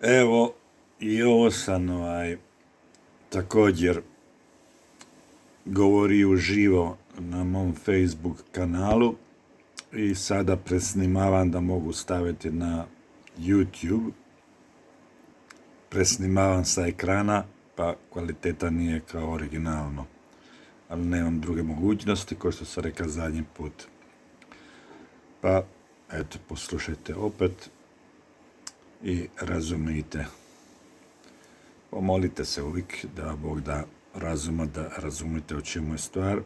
Evo, i ovo sam također govorio uživo na mom Facebook kanalu i sada presnimavam da mogu staviti na YouTube. Presnimavam sa ekrana, pa kvaliteta nije kao originalno. Ali nemam druge mogućnosti, kao što sam rekao zadnji put. Pa, eto, poslušajte opet i razumijte. Pomolite se uvijek da Bog da razuma, da razumite o čemu je stvar.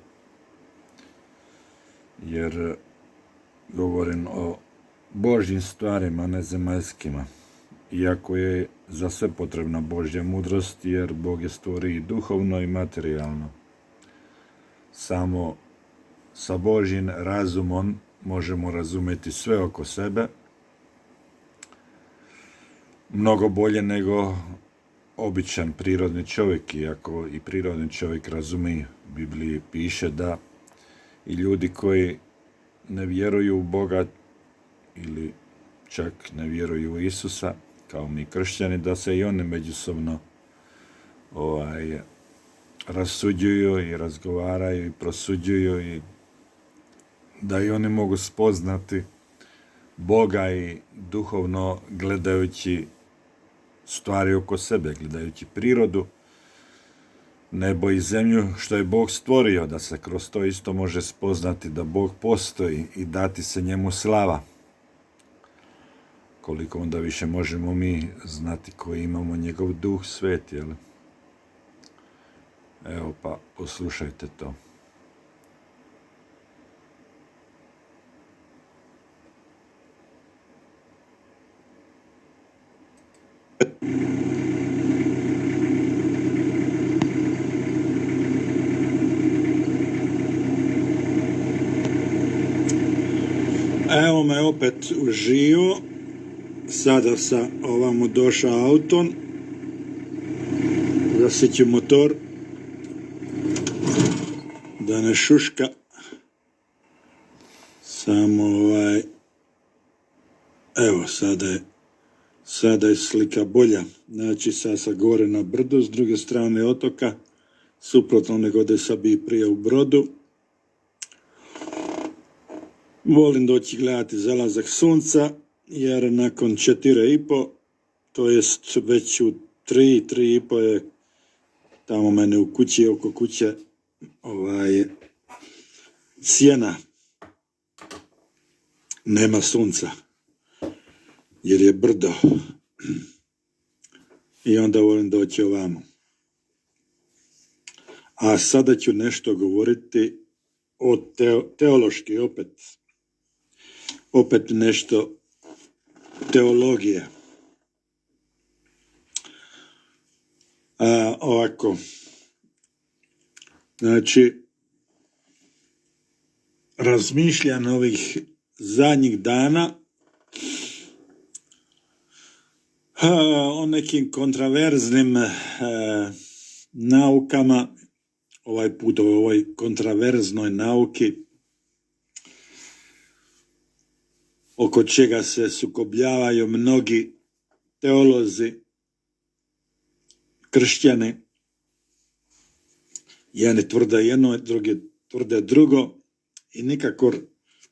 Jer govorim o Božjim stvarima, ne zemaljskima. Iako je za sve potrebna Božja mudrost, jer Bog je stvori i duhovno i materijalno. Samo sa Božjim razumom možemo razumjeti sve oko sebe, mnogo bolje nego običan prirodni čovjek, iako i prirodni čovjek razumije. U Bibliji piše da i ljudi koji ne vjeruju u Boga ili čak ne vjeruju u Isusa, kao mi kršćani, da se i oni međusobno rasuđuju i razgovaraju i prosuđuju i da i oni mogu spoznati Boga i duhovno gledajući stvari oko sebe, gledajući prirodu, nebo i zemlju, što je Bog stvorio, da se kroz to isto može spoznati da Bog postoji i dati se njemu slava. Koliko onda više možemo mi znati koji imamo njegov duh sveti, jel? Evo pa poslušajte to. Evo me opet uživo. Sada sam ovamo došao autom. Zasiću motor da ne šuška. Samo evo sada je slika bolja. Znači sad sam gore na brdu s druge strane otoka, suprotno nego da sam bio prije u Brodu. Volim doći gledati zalazak sunca, jer nakon 4,5, to jest već u 3,5 je tamo mene u kući, oko kuće, sjena. Nema sunca, jer je brdo. I onda volim doći ovamo. A sada ću nešto govoriti o teološki opet nešto teologije. Ovako, znači, razmišljam ovih zadnjih dana o nekim kontraverznim naukama, ovaj put o ovoj kontraverznoj nauki, oko čega se sukobljavaju mnogi teolozi, kršćani. Jedni tvrde jedno, drugi tvrde drugo i nikako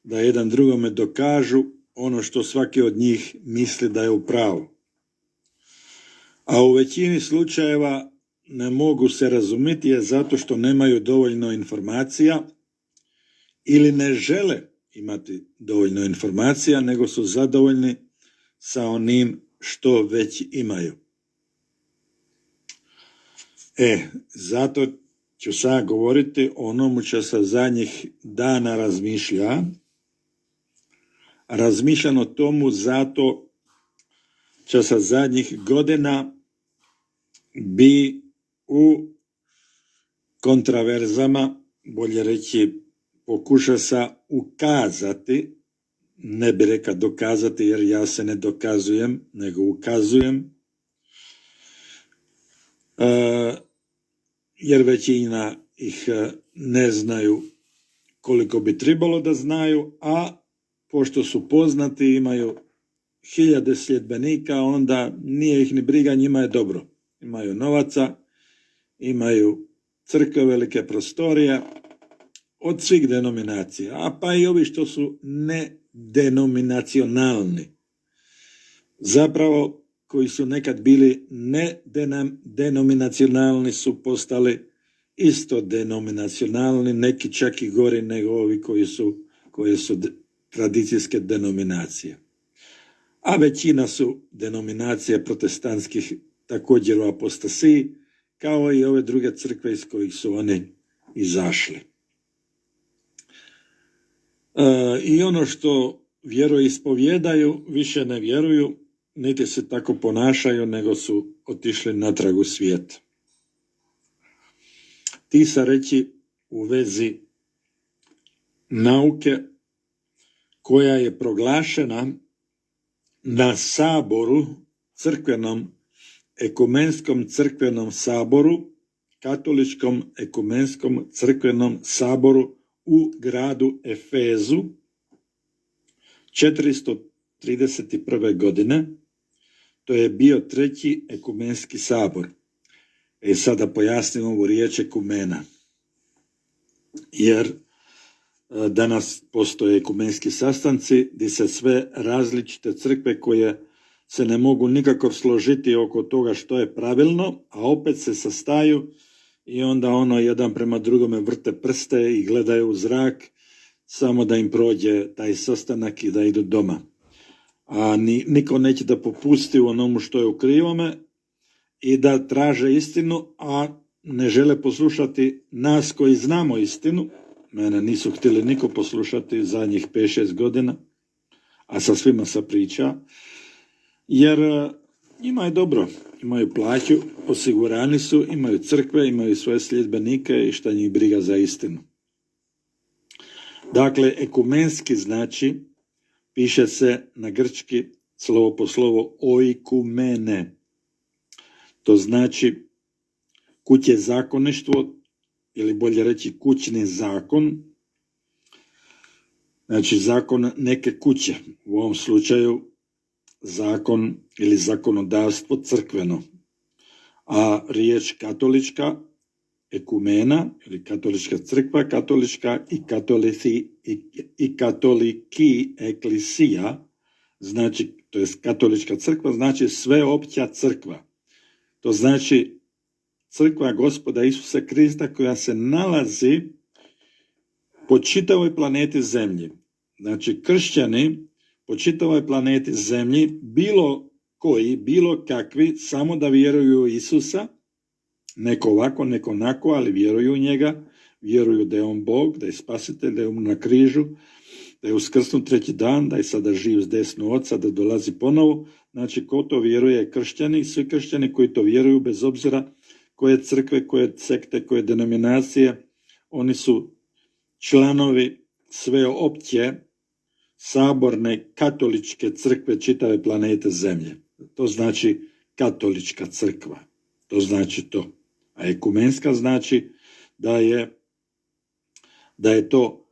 da jedan drugome dokažu ono što svaki od njih misli da je u pravu. A u većini slučajeva ne mogu se razumjeti je zato što nemaju dovoljno informacija ili ne žele imati dovoljno informacija, nego su zadovoljni sa onim što već imaju. Zato ću sad govoriti o onomu što sam zadnjih dana razmišljam o tomu zato što sam zadnjih godina bi u kontraverzama, bolje reći, pokuša sa ukazati, ne bi rekao dokazati jer ja se ne dokazujem, nego ukazujem, jer većina ih ne znaju koliko bi trebalo da znaju, a pošto su poznati imaju hiljade sljedbenika, onda nije ih ni briga, njima je dobro. Imaju novaca, imaju crkve, velike prostorije, od svih denominacija, a pa i ovi što su nedenominacionalni. Zapravo, koji su nekad bili nedenominacionalni su postali isto denominacionalni, neki čak i gori nego ovi koji su tradicijske denominacije. A većina su denominacije protestantskih također u apostasiji, kao i ove druge crkve iz kojih su oni izašli. I ono što vjeroispovjedaju više ne vjeruju, niti se tako ponašaju, nego su otišli natrag u svijet. Ti sa reći u vezi nauke koja je proglašena na saboru, crkvenom, ekumenskom crkvenom saboru, katoličkom ekumenskom crkvenom saboru u gradu Efezu 431. godine. To je bio treći ekumenski sabor. Sada pojasnimo ovu riječ ekumena. Jer danas postoje ekumenski sastanci gdje se sve različite crkve koje se ne mogu nikako složiti oko toga što je pravilno, a opet se sastaju i onda jedan prema drugome vrte prste i gledaju u zrak samo da im prođe taj sastanak i da idu doma. A niko neće da popusti u onomu što je u krivome i da traže istinu, a ne žele poslušati nas koji znamo istinu. Mene nisu htjeli niko poslušati zadnjih 5-6 godina, a sa svima se priča, jer njima je dobro, imaju plaću, osigurani su, imaju crkve, imaju svoje sljedbenike i šta njih briga za istinu. Dakle, ekumenski znači, piše se na grčki slovo po slovo oikumene. To znači kuće zakoništvo, ili bolje reći kućni zakon, znači zakon neke kuće, u ovom slučaju zakon ili zakonodavstvo crkveno, a riječ katolička, ekumena ili katolička crkva, katolička i katoliki eklisija, znači, to je katolička crkva, znači sveopća crkva. To znači crkva Gospoda Isusa Krista koja se nalazi po čitavoj planeti Zemlji. Znači kršćani po čitavoj planeti Zemlji, bilo koji, bilo kakvi, samo da vjeruju u Isusa, neko ovako, neko onako, ali vjeruju u njega, vjeruju da je on Bog, da je spasitelj, da je na križu, da je uskrsnut treći dan, da je sada živ s desnu Oca, da dolazi ponovo. Znači, ko to vjeruje, kršćani, svi kršćani koji to vjeruju, bez obzira koje crkve, koje sekte, koje denominacije, oni su članovi sveopće saborne katoličke crkve čitave planete Zemlje. To znači katolička crkva. To znači to. A ekumenska znači da je to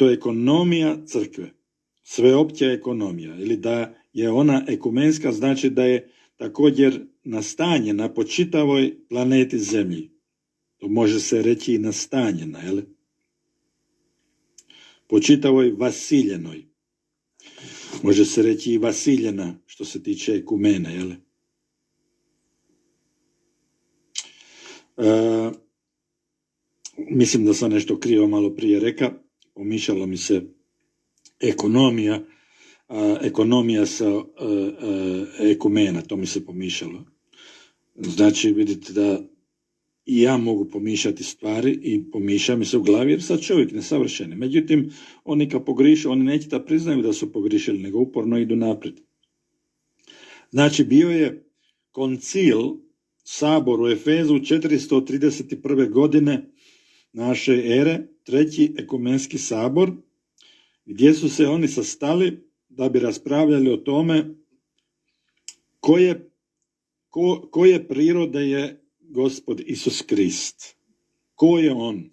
ekonomija, crkve. Sveopća ekonomija. Ili da je ona ekumenska znači da je također nastanjena po čitavoj planeti Zemlji. To može se reći i nastanjena, jel? Po čitavoj vasiljenoj. Može se reći i vasiljena što se tiče ekumene, jel? Mislim da sam nešto krivo malo prije rekao, pomišalo mi se ekonomija sa ekumena, to mi se pomišalo. Znači, vidite da i ja mogu pomišljati stvari i pomišlja mi se u glavi jer sad čovjek nesavršen. Međutim, oni kad pogriše, oni neće da priznaju da su pogrišili, nego uporno idu naprijed. Znači, bio je koncil, sabor u Efezu 431. godine naše ere, treći ekumenski sabor, gdje su se oni sastali da bi raspravljali o tome koje prirode je Gospod Isus Krist. Ko je on?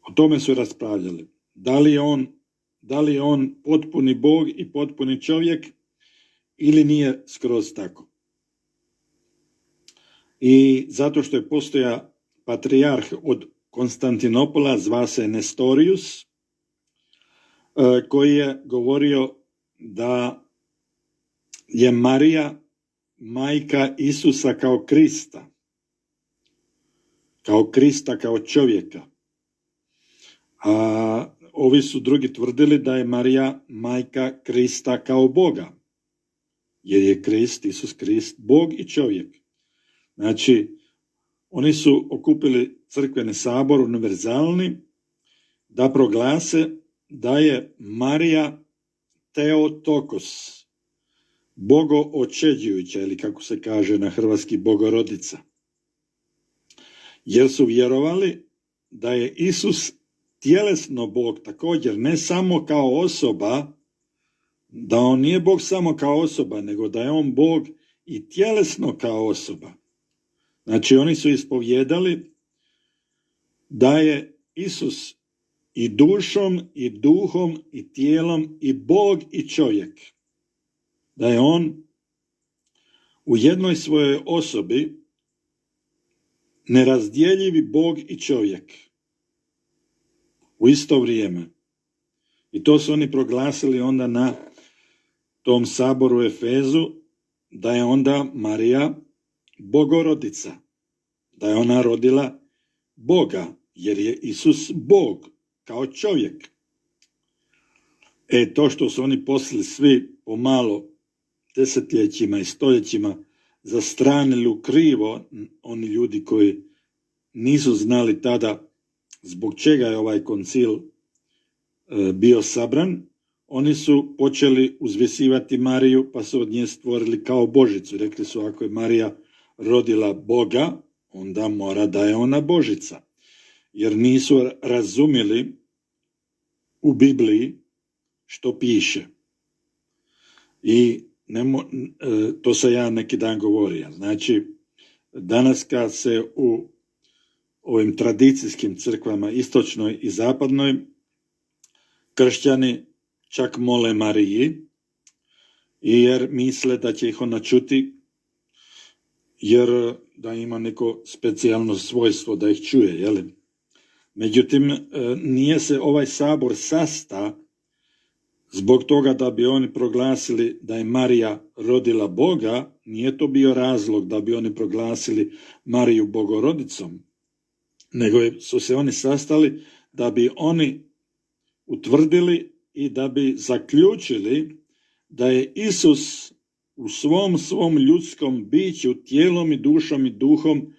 O tome su raspravljali. Da li je on potpuni Bog i potpuni čovjek ili nije skroz tako. I zato što je postoja patrijarh od Konstantinopola, zva se Nestorius, koji je govorio da je Marija majka Isusa kao Krista, kao čovjeka. A ovi su drugi tvrdili da je Marija majka Krista kao Boga, jer je Krist, Isus Krist, Bog i čovjek. Znači, oni su okupili crkveni sabor univerzalni da proglase da je Marija Theotokos, bogoočeđujuća, ili kako se kaže na hrvatski, bogorodica. Jer su vjerovali da je Isus tjelesno Bog također, ne samo kao osoba, da on nije Bog samo kao osoba, nego da je on Bog i tjelesno kao osoba. Znači, oni su ispovjedali da je Isus i dušom, i duhom, i tijelom, i Bog, i čovjek. Da je on u jednoj svojoj osobi nerazdjeljivi Bog i čovjek u isto vrijeme. I to su oni proglasili onda na tom saboru u Efezu, da je onda Marija bogorodica, da je ona rodila Boga, jer je Isus Bog kao čovjek. To što su oni poslije svi pomalo desetljećima i stoljećima zastranili u krivo, oni ljudi koji nisu znali tada zbog čega je ovaj koncil bio sabran, oni su počeli uzvisivati Mariju, pa su od nje stvorili kao Božicu. Rekli su, ako je Marija rodila Boga, onda mora da je ona Božica. Jer nisu razumjeli u Bibliji što piše. I to sam ja neki dan govorio. Znači, danas kad se u ovim tradicijskim crkvama, istočnoj i zapadnoj, kršćani čak mole Mariji, jer misle da će ih ona čuti, jer da ima neko specijalno svojstvo da ih čuje, jel? Međutim, nije se ovaj sabor sasta zbog toga da bi oni proglasili da je Marija rodila Boga, nije to bio razlog da bi oni proglasili Mariju bogorodicom, nego su se oni sastali da bi oni utvrdili i da bi zaključili da je Isus u svom ljudskom biću, tijelom i dušom i duhom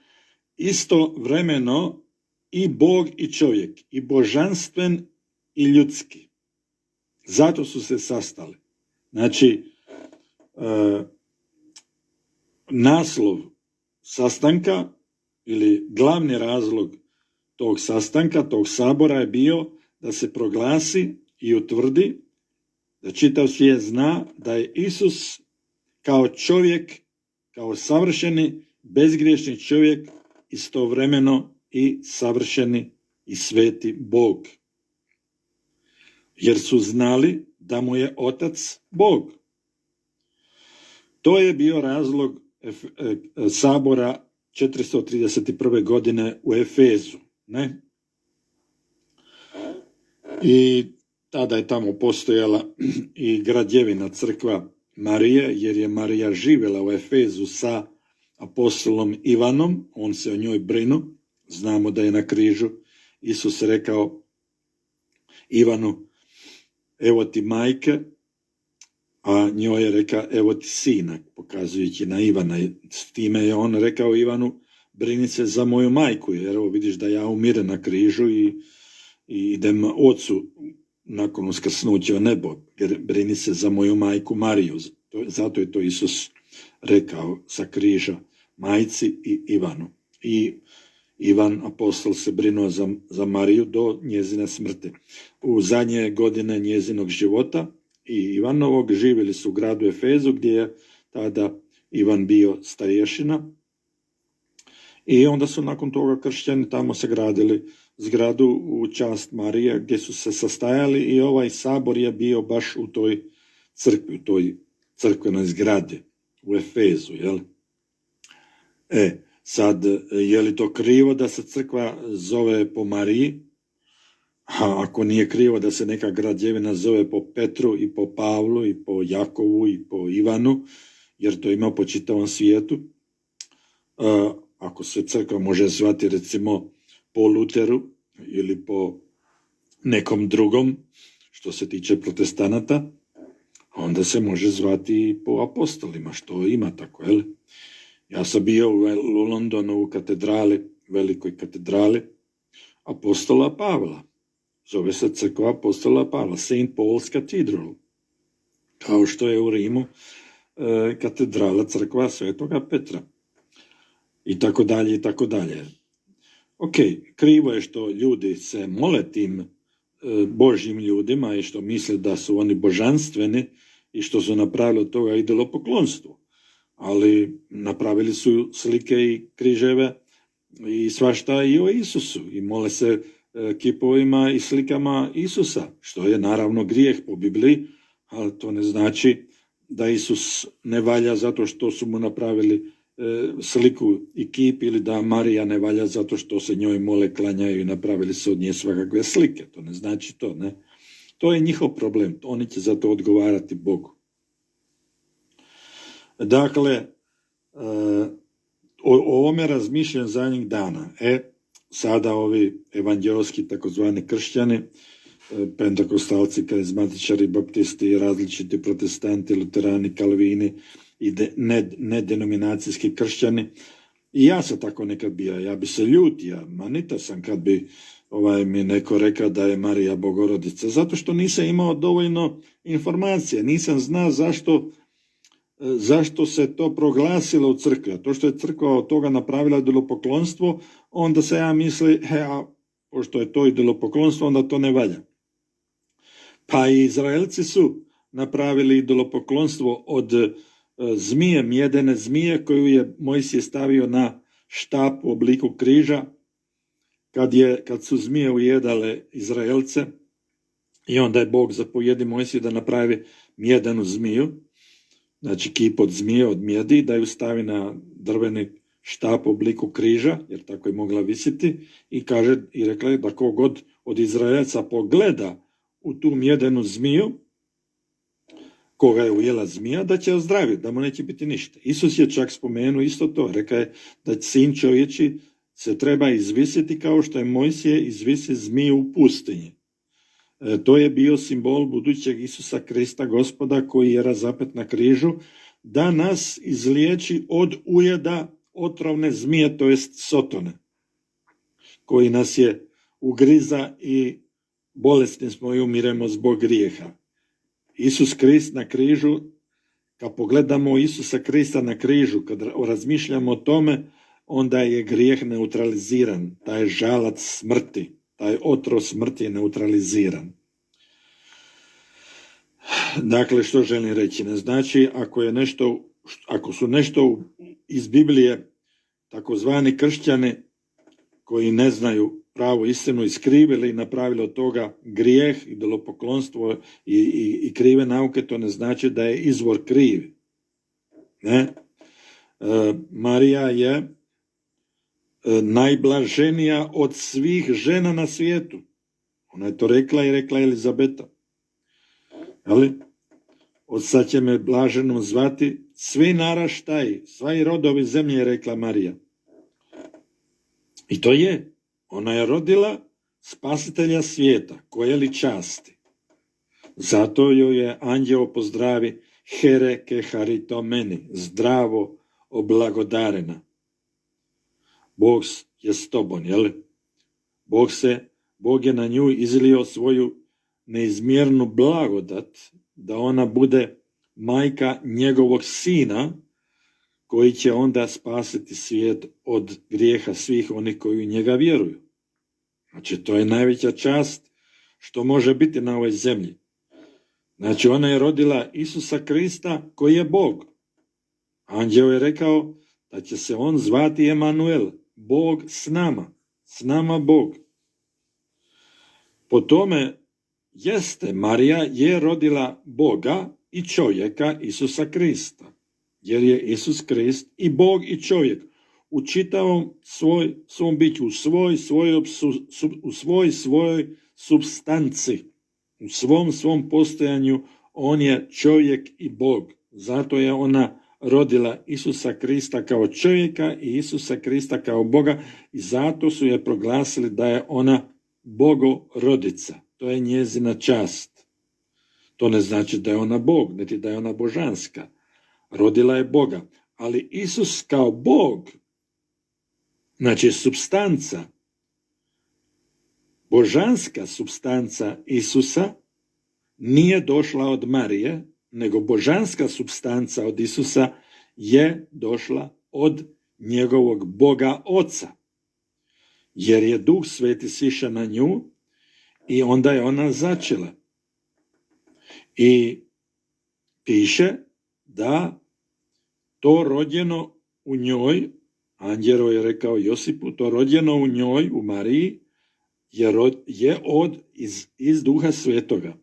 istovremeno i Bog i čovjek, i božanstven i ljudski. Zato su se sastali. Znači, naslov sastanka ili glavni razlog tog sastanka, tog sabora je bio da se proglasi i utvrdi, da čitav svijet zna da je Isus kao čovjek, kao savršeni, bezgriješni čovjek, istovremeno i savršeni i sveti Bog. Jer su znali da mu je Otac Bog. To je bio razlog sabora 431. godine u Efezu. Ne? I tada je tamo postojala i građevina crkva Marije, jer je Marija živjela u Efezu sa apostolom Ivanom, on se o njoj brinu. Znamo da je na križu Isus rekao Ivanu, evo ti majke, a njoj je rekao, evo ti sina, pokazujući na Ivana. S time je on rekao Ivanu, brini se za moju majku, jer evo vidiš da ja umirem na križu i idem ocu nakon uskrsnuća u nebo, jer brini se za moju majku Mariju. Zato je to Isus rekao sa križa majci i Ivanu. I Ivan apostol se brinuo za Mariju do njezine smrti. U zadnje godine njezinog života i Ivanovog živjeli su u gradu Efezu, gdje je tada Ivan bio starješina. I onda su nakon toga kršćani tamo sagradili zgradu u čast Marije gdje su se sastajali i ovaj sabor je bio baš u toj crkvi, u toj crkvenoj zgradi u Efezu, jel? Sad, je li to krivo da se crkva zove po Mariji? A ako nije krivo da se neka građevina zove po Petru i po Pavlu i po Jakovu i po Ivanu, jer to ima po čitavom svijetu. Ako se crkva može zvati recimo po Luteru ili po nekom drugom, što se tiče protestanata, onda se može zvati i po apostolima, što ima tako, jel? Ja sam bio u Londonu u katedrali, velikoj katedrali apostola Pavla. Zove se crkva apostola Pavla, St. Paul's Cathedral. Kao što je u Rimu katedrala crkva Svetoga Petra. I tako dalje, i tako dalje. Ok, krivo je što ljudi se mole tim Božjim ljudima i što misle da su oni božanstveni i što su napravili od toga idolopoklonstvo. Ali napravili su slike i križeve i svašta i o Isusu i mole se kipovima i slikama Isusa, što je naravno grijeh po Bibliji, ali to ne znači da Isus ne valja zato što su mu napravili sliku i kip ili da Marija ne valja zato što se njoj mole, klanjaju i napravili se od nje svakakve slike. To ne znači to, ne. To je njihov problem, oni će za to odgovarati Bogu. Dakle, o ovome razmišljam zadnjih dana. Sada ovi evanđelski takozvani kršćani, pentakostalci, karizmatičari, baptisti, različiti protestanti, luterani, kalvini i nedenominacijski kršćani. I ja sam tako nekad bio, ja bi se ljutio, manita sam kad bi mi neko rekao da je Marija Bogorodica, zato što nisam imao dovoljno informacija, nisam znao zašto se to proglasilo u crkvi. A to što je crkva od toga napravila idolopoklonstvo, onda se ja misli, a pošto je to idolopoklonstvo, onda to ne valja. Pa i Izraelci su napravili idolopoklonstvo od zmije, mjedene zmije koju je Mojsije stavio na štap u obliku križa, kad su zmije ujedale Izraelce, i onda je Bog zapovjedi Mojsiju da napravi mjedenu zmiju, znači kip od zmije, od mjedi, da ju stavi na drveni štap u obliku križa, jer tako je mogla visiti, i rekla je da kogod od Izraelca pogleda u tu mjedenu zmiju, koga je ujela zmija, da će ozdraviti, da mu neće biti ništa. Isus je čak spomenuo isto to, rekao je da sin čovječi se treba izvisiti kao što je Mojsije izvisi zmiju u pustinji. To je bio simbol budućeg Isusa Krista, Gospoda, koji je razapet na križu, da nas izliječi od ujeda otrovne zmije, to jest sotone, koji nas je ugriza i bolesni smo i umiremo zbog grijeha. Isus Krist na križu, kad pogledamo Isusa Krista na križu, kad razmišljamo o tome, onda je grijeh neutraliziran, taj žalac smrti, taj otrov smrti je neutraliziran. Dakle, što želim reći? Ne znači, ako su nešto iz Biblije takozvani kršćani koji ne znaju pravu istinu iskrivili i napravili od toga grijeh, idolopoklonstvo i krive nauke, to ne znači da je izvor kriv. Ne? Marija je najblaženija od svih žena na svijetu. Ona je to rekla i rekla Elizabeta. Ali, od sad će me blaženom zvati svi naraštaji, svi rodovi zemlje, je rekla Marija. I to je. Ona je rodila spasitelja svijeta, koje li časti. Zato joj je anđeo pozdravi here ke haritomeni, zdravo oblagodarena. Bog je s tobom, jel? Bog je na nju izlio svoju neizmjernu blagodat, da ona bude majka njegovog sina, koji će onda spasiti svijet od grijeha svih onih koji u njega vjeruju. Znači, to je najveća čast što može biti na ovoj zemlji. Znači, ona je rodila Isusa Krista, koji je Bog. Anđeo je rekao da će se on zvati Emanuel, Bog s nama Bog. Po tome jeste, Marija je rodila Boga i čovjeka Isusa Krista, jer je Isus Krist i Bog i čovjek u čitavom svom biću, u svojoj supstanci, u svom postojanju, on je čovjek i Bog. Zato je ona rodila Isusa Krista kao čovjeka i Isusa Krista kao Boga i zato su je proglasili da je ona bogorodica. To je njezina čast. To ne znači da je ona Bog, niti da je ona božanska. Rodila je Boga. Ali Isus kao Bog, znači supstanca, božanska supstanca Isusa nije došla od Marije, nego božanska supstanca od Isusa je došla od njegovog Boga Oca. Jer je Duh Sveti sišao na nju i onda je ona začela. I piše da to rođeno u njoj, anđeo je rekao Josipu, to rođeno u njoj, u Mariji, je iz Duha Svetoga.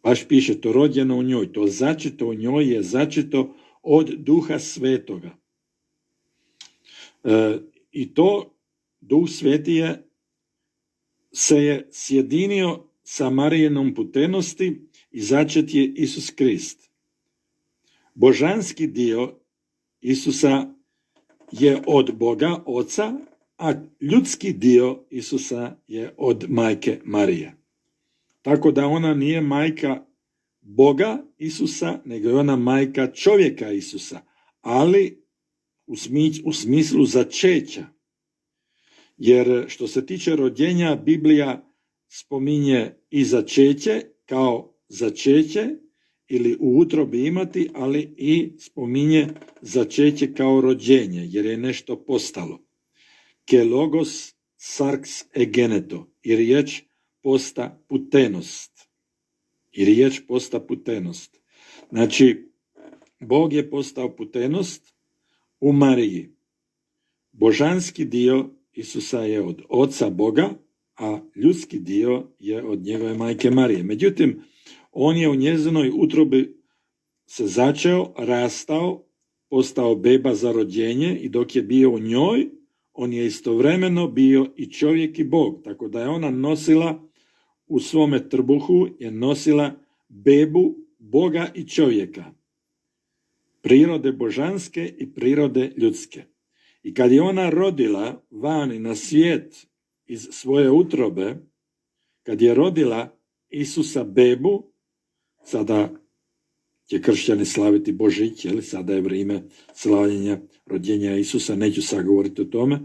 Baš piše, to rođeno u njoj, to začeto u njoj je začeto od Duha Svetoga. I to Duh Sveti se je sjedinio sa Marijinom putenosti i začet je Isus Krist. Božanski dio Isusa je od Boga Oca, a ljudski dio Isusa je od majke Marije. Tako da ona nije majka Boga Isusa, nego je ona majka čovjeka Isusa, ali u smislu začeća. Jer što se tiče rođenja, Biblija spominje i začeće kao začeće ili u utrobi imati, ali i spominje začeće kao rođenje, jer je nešto postalo. Ke logos sarx egeneto, i riječ posta putenost. Znači, Bog je postao putenost u Mariji. Božanski dio Isusa je od Oca Boga, a ljudski dio je od njegove majke Marije. Međutim, on je u njezinoj utrobi se začeo, rastao, postao beba za rođenje i dok je bio u njoj, on je istovremeno bio i čovjek i Bog. Tako da je ona nosila u svome trbuhu, je nosila bebu Boga i čovjeka. Prirode božanske i prirode ljudske. I kad je ona rodila vani na svijet iz svoje utrobe, kad je rodila Isusa bebu, sada će kršćani slaviti Božić, sada je vrijeme slavljenja rođenja Isusa, neću sad govoriti o tome,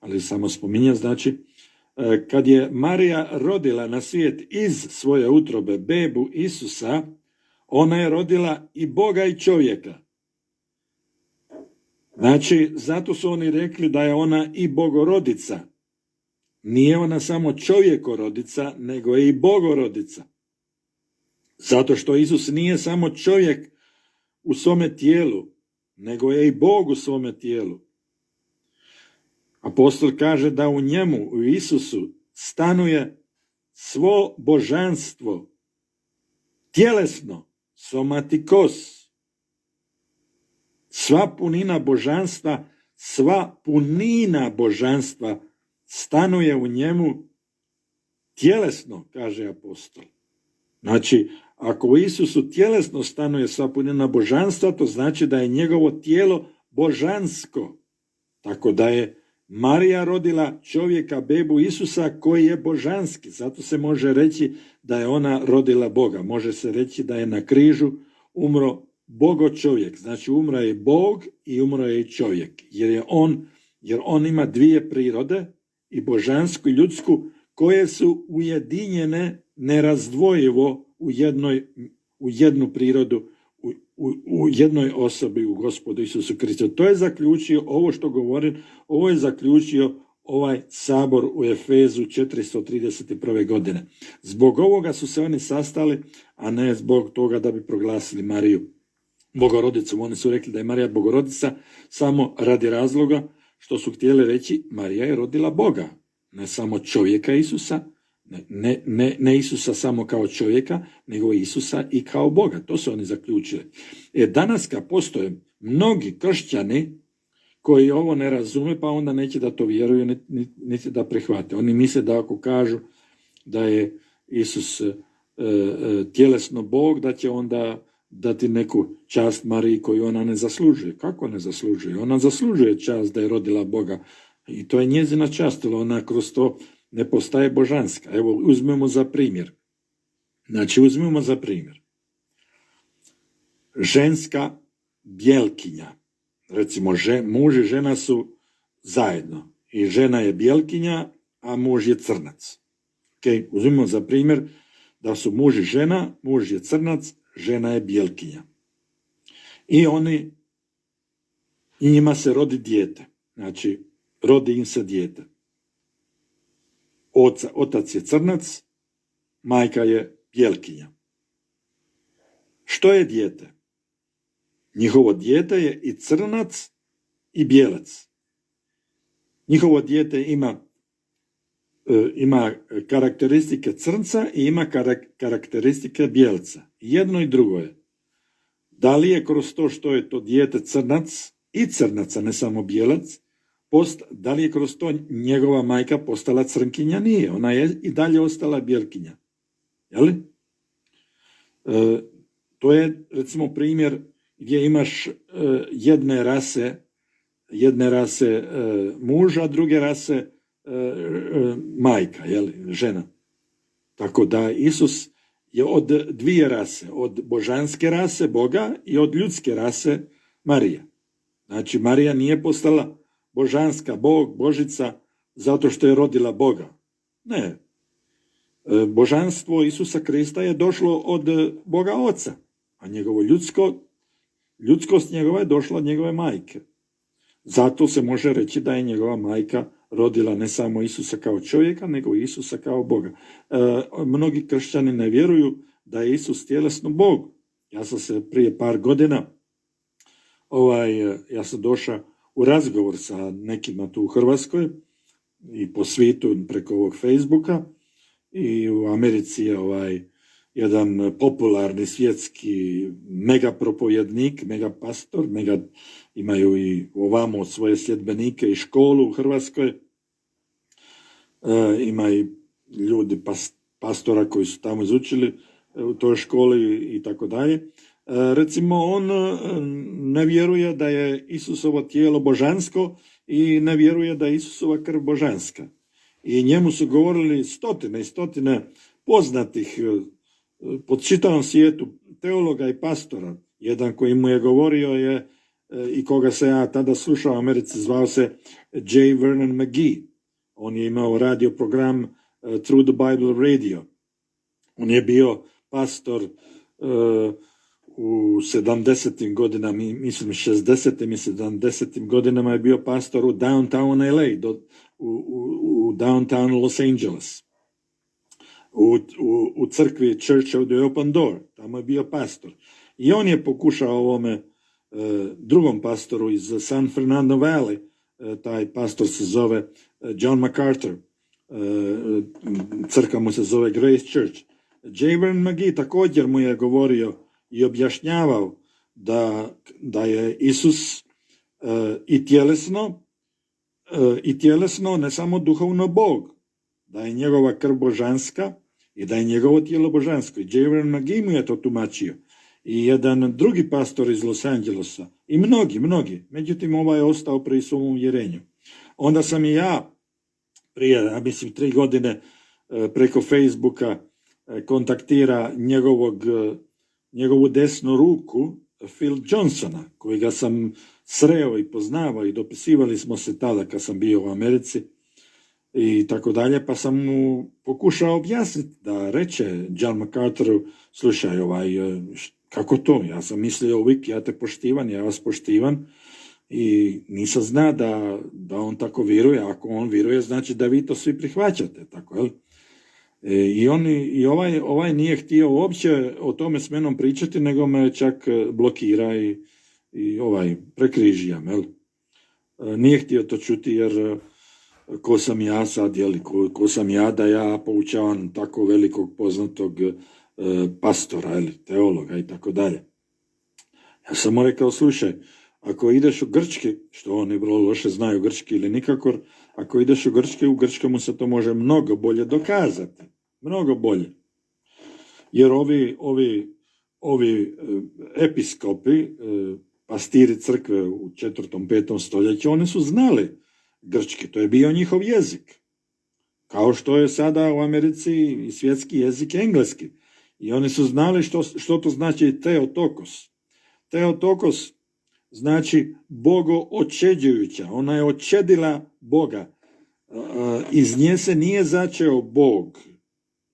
ali samo spominjem, znači, kad je Marija rodila na svijet iz svoje utrobe bebu Isusa, ona je rodila i Boga i čovjeka. Znači, zato su oni rekli da je ona i bogorodica. Nije ona samo čovjekorodica, nego je i bogorodica. Zato što Isus nije samo čovjek u svome tijelu, nego je i Bog u svome tijelu. Apostol kaže da u njemu, u Isusu, stanuje svo božanstvo, tjelesno, somatikos, sva punina božanstva stanuje u njemu tjelesno, kaže apostol. Znači, ako u Isusu tjelesno stanuje sva punina božanstva, to znači da je njegovo tijelo božansko. Tako da je Marija rodila čovjeka, bebu Isusa koji je božanski. Zato se može reći da je ona rodila Boga. Može se reći da je na križu umro Bogo čovjek. Znači umro je Bog i umro je i čovjek. Jer on ima dvije prirode, i božansku i ljudsku, koje su ujedinjene nerazdvojivo u jednu prirodu, u jednoj osobi, u Gospodu Isusu Kristu. To je zaključio, ovo što govorim, ovo je zaključio ovaj sabor u Efezu 431. godine. Zbog ovoga su se oni sastali, a ne zbog toga da bi proglasili Mariju bogorodicom. Oni su rekli da je Marija bogorodica samo radi razloga što su htjeli reći Marija je rodila Boga. Ne samo čovjeka Isusa, Ne Isusa samo kao čovjeka, nego Isusa i kao Boga. To su oni zaključili. Danas kad postoje mnogi kršćani koji ovo ne razume, pa onda neće da to vjeruju, niti da prihvate. Oni misle da ako kažu da je Isus tjelesno Bog, da će onda dati neku čast Mariji koju ona ne zaslužuje. Kako ne zaslužuje? Ona zaslužuje čast da je rodila Boga. I to je njezina čast, ali ona kroz to ne postaje božanska. Evo, uzmemo za primjer. Ženska bjelkinja. Recimo, muž i žena su zajedno. I žena je bjelkinja, a muž je crnac. Okay? Uzmimo za primjer da su muž i žena, muž je crnac, žena je bjelkinja. I njima se rodi dijete. Znači, rodi im se dijete. Otac je crnac, majka je bjelkinja. Što je dijete? Njihovo dijete je i crnac i bijelac. Njihovo dijete ima karakteristike crnca i ima karakteristike bijelca. Jedno i drugo je. Da li je kroz to što je to dijete crnac i crnaca, ne samo bijelac, da li je kroz to njegova majka postala crnkinja? Nije. Ona je i dalje ostala bjelkinja. Jel? To je, recimo, primjer gdje imaš jedne rase muža, druge rase majka, žena. Tako da Isus je od dvije rase, od božanske rase Boga i od ljudske rase Marija. Znači, Marija nije postala božanska, Bog, Božica, zato što je rodila Boga. Ne. Božanstvo Isusa Krista je došlo od Boga Oca, a njegovo ljudskost njegova je došla od njegove majke. Zato se može reći da je njegova majka rodila ne samo Isusa kao čovjeka, nego Isusa kao Boga. Mnogi kršćani ne vjeruju da je Isus tjelesno Bog. Ja sam se prije par godina ja sam došao u razgovor sa nekima tu u Hrvatskoj i po svijetu preko ovog Facebooka, i u Americi je jedan popularni svjetski megapropovjednik, megapastor, imaju i ovamo svoje sljedbenike i školu u Hrvatskoj, ima i ljudi pastora koji su tamo izučili u toj školi i tako dalje. Recimo, on ne vjeruje da je Isusovo tijelo božansko i ne vjeruje da je Isusova krv božanska. I njemu su govorili stotine i stotine poznatih po čitavom svijetu teologa i pastora. Jedan koji mu je govorio je, i koga se ja tada slušao u Americi, zvao se J. Vernon McGee. On je imao radio program Through the Bible Radio. On je bio pastor u 70. godinama, mislim 60. i 70. godinama je bio pastor u downtown LA, u downtown Los Angeles, u crkvi Church of the Open Door, tamo je bio pastor. I on je pokušao ovome drugom pastoru iz San Fernando Valley, taj pastor se zove John MacArthur, crkva mu se zove Grace Church. J. Vernon McGee također mu je govorio i objašnjavao da je Isus i tjelesno, ne samo duhovno Bog, da je njegova krv božanska i da je njegovo tijelo božansko. I J. Vernon McGee mu je to tumačio. I jedan drugi pastor iz Los Angelesa. I mnogi. Međutim, ovaj je ostao pri svom uvjerenju. Onda sam i ja prije, 3 godine preko Facebooka kontaktira njegovu desnu ruku, Phil Johnsona, kojega sam sreo i poznavao i dopisivali smo se tada kad sam bio u Americi i tako dalje, pa sam mu pokušao objasniti da reče John MacArthuru, slušaj, kako to? Ja sam mislio uvijek, ja te poštivam, ja vas poštivam i nisam zna da on tako vjeruje. Ako on vjeruje, znači da vi to svi prihvaćate, tako, jel? I ovaj nije htio uopće o tome s menom pričati, nego me čak blokira i prekrižija, jel? Nije htio to čuti jer ko sam ja sad, jeli, ko sam ja da ja poučavam tako velikog poznatog pastora, jeli, teologa i tako dalje. Ja sam mu rekao, slušaj, ako ideš u Grčki, što oni vrlo loše znaju grčki ili nikako, ako ideš u Grčki, u Grčkomu se to može mnogo bolje dokazati. Mnogo bolje. Jer ovi episkopi, pastiri crkve u 4. 5. stoljeću, oni su znali grčki, to je bio njihov jezik. Kao što je sada u Americi i svjetski jezik engleski. I oni su znali što to znači Theotokos. Theotokos znači Bogo očeđujuća. Ona je očedila Boga. Iz nje se nije začeo Bog.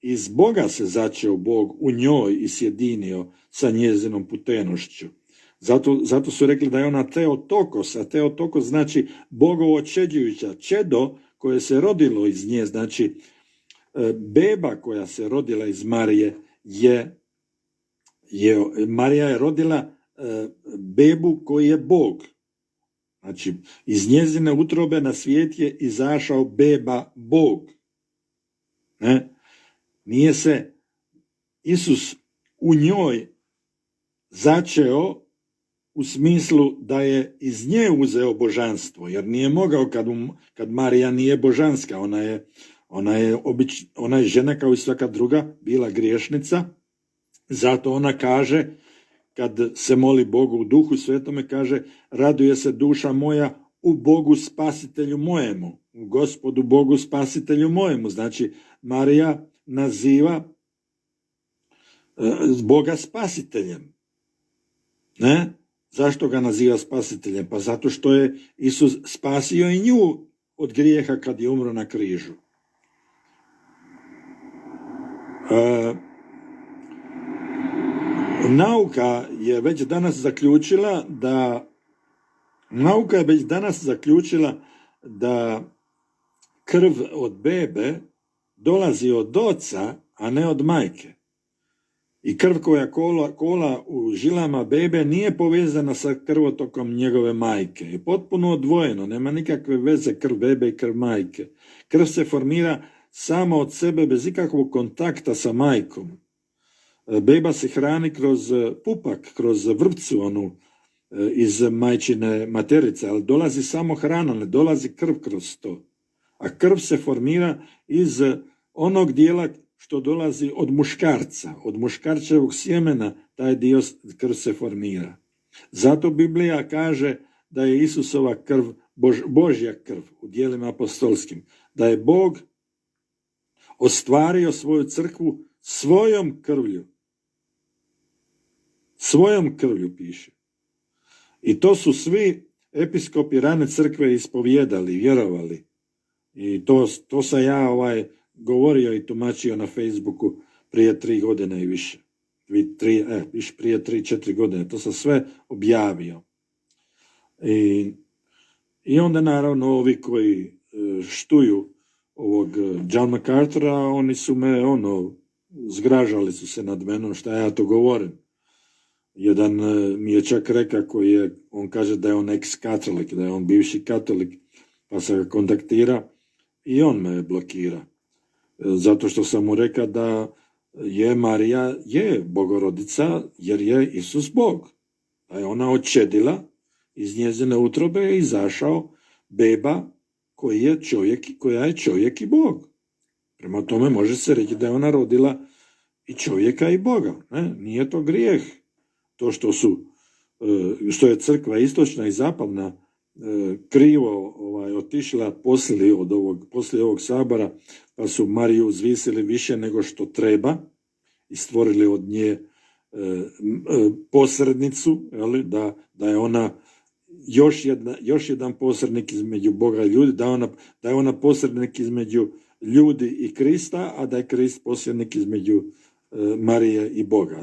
Iz Boga se začeo Bog u njoj i sjedinio sa njezinom putenošću. Zato su rekli da je ona Theotokos, a Theotokos znači Bogo očeđujuća. Čedo koje se rodilo iz nje, znači beba koja se rodila iz Marije Marija je rodila bebu koji je Bog. Znači, iz njezine utrobe na svijet je izašao beba Bog. Ne? Nije se Isus u njoj začeo u smislu da je iz nje uzeo božanstvo, jer nije mogao kad Marija nije božanska, ona je žena kao i svaka druga, bila griješnica, zato ona kaže, kad se moli Bogu u Duhu Svetome, kaže, raduje se duša moja u Bogu spasitelju mojemu, u Gospodu Bogu spasitelju mojemu. Znači, Marija naziva Boga spasiteljem. Ne? Zašto ga naziva spasiteljem? Pa zato što je Isus spasio i nju od grijeha kad je umro na križu. Nauka je već danas zaključila da krv od bebe dolazi od oca, a ne od majke. I krv koja kola u žilama bebe nije povezana sa krvotokom njegove majke. Je potpuno odvojeno, nema nikakve veze krv bebe i krv majke. Krv se formira samo od sebe bez ikakvog kontakta sa majkom. Beba se hrani kroz pupak, kroz vrpcu onu iz majčine materice, ali dolazi samo hrana, ne dolazi krv kroz to. A krv se formira iz onog dijela što dolazi od muškarca, od muškarčevog sjemena, taj dio krv se formira. Zato Biblija kaže da je Isusova krv Božja krv u dijelima apostolskim, da je Bog ostvario svoju crkvu svojom krvlju. Svojom krvlju piše. I to su svi episkopi rane crkve ispovijedali, vjerovali. I to sam ja govorio i tumačio na Facebooku prije 3 godine i više. Prije 3-4 godine. To sam sve objavio. I onda naravno ovi koji štuju ovog John MacArthura, oni su me zgražali su se nad menom šta ja to govorim. Jedan mi je čak rekao on kaže da je on ex-katolik, da je on bivši katolik, pa se ga kontaktira i on me blokira. Zato što sam mu rekao da je Marija bogorodica jer je Isus Bog. Da je ona odčedila, iz njezine utrobe je izašao beba koja je čovjek i Bog. Prema tome može se reći da je ona rodila i čovjeka i Boga. Ne? Nije to grijeh. To što je crkva istočna i zapadna krivo otišla poslije ovog sabora, pa su Mariju uzvisili više nego što treba i stvorili od nje posrednicu, da je ona još jedan posrednik između Boga i ljudi, da je ona posrednik između ljudi i Krista, a da je Krist posrednik između Marije i Boga.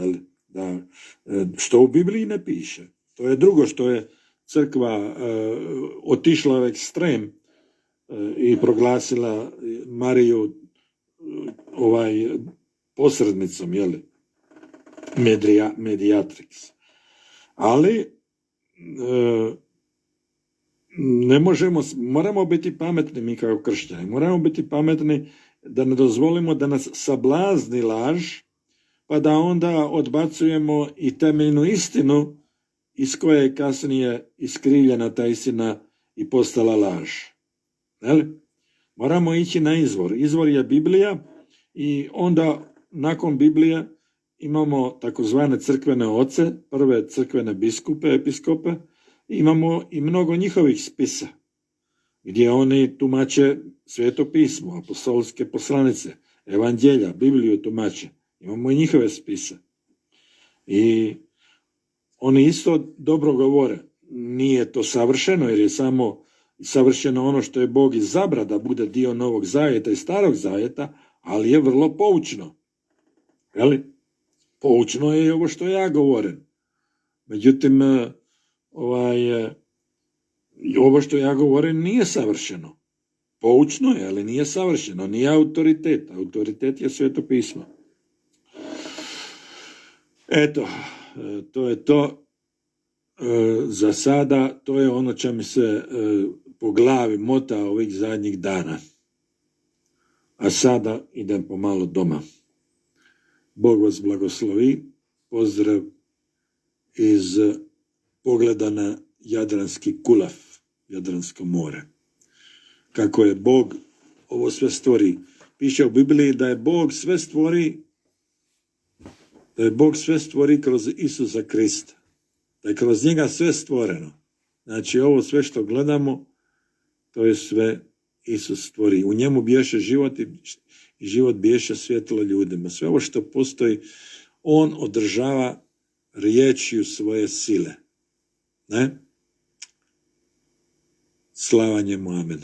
Što u Bibliji ne piše. To je drugo što je crkva otišla u ekstrem i proglasila Mariju posrednicom, mediatrix. Ali moramo biti pametni mi kao kršćani, moramo biti pametni da ne dozvolimo da nas sablazni laž, pa da onda odbacujemo i temeljnu istinu iz koje je kasnije iskrivljena ta istina i postala laž. Moramo ići na izvor. Izvor je Biblija i onda nakon Biblije imamo takozvane crkvene oce, prve crkvene biskupe, episkope, imamo i mnogo njihovih spisa, gdje oni tumače Sveto pismo, apostolske poslanice, evanđelja, Bibliju tumače. Imamo i njihove spise. I oni isto dobro govore. Nije to savršeno, jer je samo savršeno ono što je Bog izabrao da bude dio Novog Zavjeta i Starog Zavjeta, ali je vrlo poučno. Poučno je i ovo što ja govorim. Međutim, ovo što ja govorim nije savršeno. Poučno je, ali nije savršeno. Nije autoritet. Autoritet je Sveto pismo. Eto, to je to. Za sada to je ono čo mi se po glavi mota ovih zadnjih dana. A sada idem pomalo doma. Bog vas blagoslovi. Pozdrav iz pogleda na Jadranski kulav, Jadransko more. Kako je Bog ovo sve stvori. Piše u Bibliji da je Bog sve stvori kroz Isusa Krista. Da je kroz njega sve stvoreno. Znači ovo sve što gledamo, to je sve Isus stvori. U njemu biješe život i život biješe svjetlo ljudima. Sve ovo što postoji, on održava riječju svoje sile. Ne? Slava njemu, amen.